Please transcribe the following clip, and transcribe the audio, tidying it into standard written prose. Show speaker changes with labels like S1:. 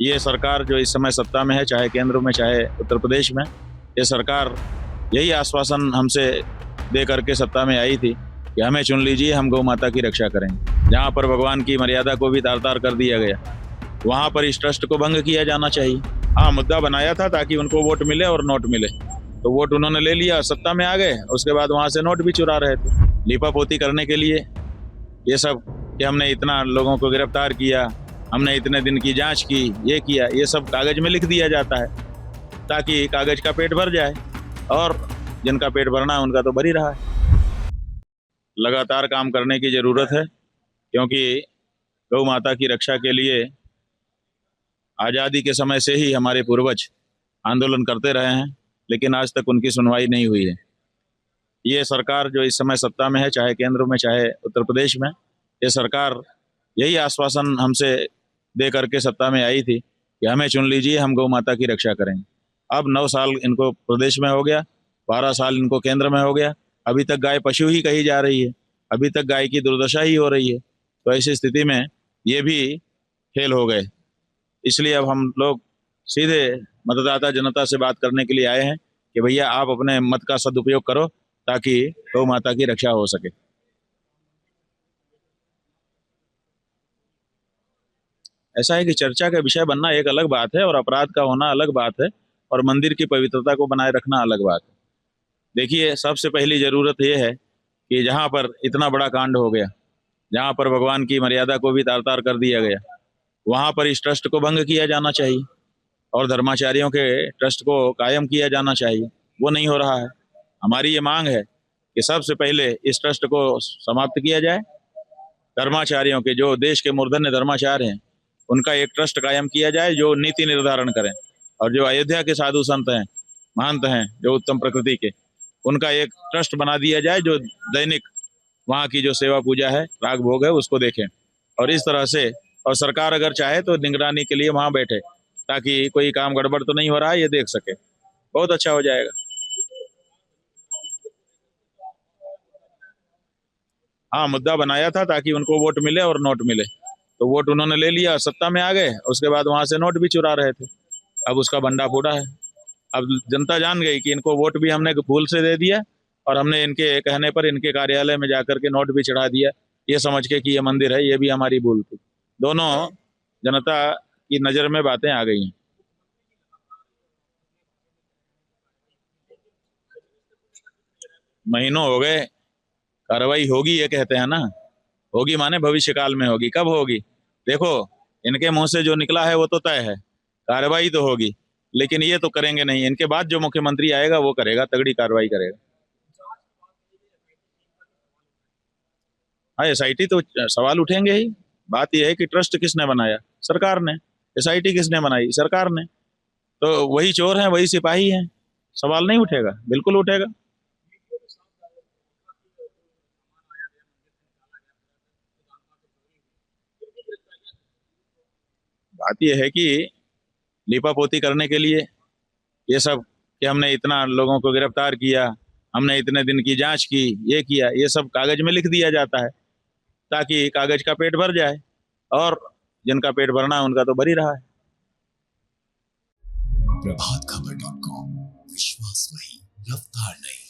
S1: ये सरकार जो इस समय सत्ता में है, चाहे केंद्र में चाहे उत्तर प्रदेश में, ये सरकार यही आश्वासन हमसे दे करके सत्ता में आई थी कि हमें चुन लीजिए, हम गौ माता की रक्षा करेंगे। जहाँ पर भगवान की मर्यादा को भी तार तार कर दिया गया, वहाँ पर इस ट्रस्ट को भंग किया जाना चाहिए। हाँ, मुद्दा बनाया था ताकि उनको वोट मिले और नोट मिले, तो वोट उन्होंने ले लिया, सत्ता में आ गए, उसके बाद वहाँ से नोट भी चुरा रहे थे लीपापोती करने के लिए। ये सब कि हमने इतना लोगों को गिरफ्तार किया, हमने इतने दिन की जांच की, ये किया, ये सब कागज में लिख दिया जाता है ताकि कागज का पेट भर जाए, और जिनका पेट भरना है उनका तो भर ही रहा है। लगातार काम करने की जरूरत है, क्योंकि गौ माता की रक्षा के लिए आज़ादी के समय से ही हमारे पूर्वज आंदोलन करते रहे हैं, लेकिन आज तक उनकी सुनवाई नहीं हुई है। ये सरकार जो इस समय सत्ता में है, चाहे केंद्र में चाहे उत्तर प्रदेश में, ये सरकार यही आश्वासन हमसे दे करके सत्ता में आई थी कि हमें चुन लीजिए, हम गौ माता की रक्षा करेंगे। अब 9 साल इनको प्रदेश में हो गया, 12 साल इनको केंद्र में हो गया, अभी तक गाय पशु ही कही जा रही है, अभी तक गाय की दुर्दशा ही हो रही है। तो ऐसी स्थिति में ये भी फेल हो गए। इसलिए अब हम लोग सीधे मतदाता जनता से बात करने के लिए आए हैं कि भैया आप अपने मत का सदुपयोग करो ताकि गौ माता की रक्षा हो सके। ऐसा है कि चर्चा का विषय बनना एक अलग बात है और अपराध का होना अलग बात है, और मंदिर की पवित्रता को बनाए रखना अलग बात है। देखिए, सबसे पहली जरूरत यह है कि जहाँ पर इतना बड़ा कांड हो गया, जहाँ पर भगवान की मर्यादा को भी तार तार कर दिया गया, वहाँ पर इस ट्रस्ट को भंग किया जाना चाहिए और धर्माचार्यों के ट्रस्ट को कायम किया जाना चाहिए। वो नहीं हो रहा है। हमारी ये मांग है कि सबसे पहले इस ट्रस्ट को समाप्त किया जाए। धर्माचार्यों के, जो देश के मूर्धन्य धर्माचार्य हैं, उनका एक ट्रस्ट कायम किया जाए जो नीति निर्धारण करें, और जो अयोध्या के साधु संत हैं, महंत हैं, जो उत्तम प्रकृति के, उनका एक ट्रस्ट बना दिया जाए जो दैनिक वहाँ की जो सेवा पूजा है, राग भोग है, उसको देखें। और इस तरह से, और सरकार अगर चाहे तो निगरानी के लिए वहाँ बैठे, ताकि कोई काम गड़बड़ तो नहीं हो रहा है ये देख सके। बहुत अच्छा हो जाएगा। हाँ, मुद्दा बनाया था ताकि उनको वोट मिले और नोट मिले, तो वोट उन्होंने ले लिया, सत्ता में आ गए, उसके बाद वहां से नोट भी चुरा रहे थे। अब उसका भंडा फूटा है। अब जनता जान गई कि इनको वोट भी हमने भूल से दे दिया, और हमने इनके कहने पर इनके कार्यालय में जाकर के नोट भी चढ़ा दिया, ये समझ के कि ये मंदिर है, ये भी हमारी भूल थी। दोनों जनता की नजर में बातें आ गई हैं। महीनों हो गए, कार्रवाई होगी ये कहते हैं ना। होगी माने भविष्य काल में होगी। कब होगी? देखो, इनके मुंह से जो निकला है वो तो तय है, कार्रवाई तो होगी, लेकिन ये तो करेंगे नहीं। इनके बाद जो मुख्यमंत्री आएगा वो करेगा, तगड़ी कार्रवाई करेगा। हाँ, एसआईटी तो सवाल उठेंगे ही। बात यह है कि ट्रस्ट किसने बनाया? सरकार ने। एसआईटी किसने बनाई? सरकार ने। तो वही चोर हैं, वही सिपाही हैं, सवाल नहीं उठेगा? बिल्कुल उठेगा। बात यह है कि लीपापोती करने के लिए ये सब कि हमने इतना लोगों को गिरफ्तार किया, हमने इतने दिन की जांच की, ये किया, ये सब कागज में लिख दिया जाता है ताकि कागज का पेट भर जाए, और जिनका पेट भरना है उनका तो भर ही रहा है।
S2: प्रभात खबर.com, विश्वास वही, रफ्तार नहीं।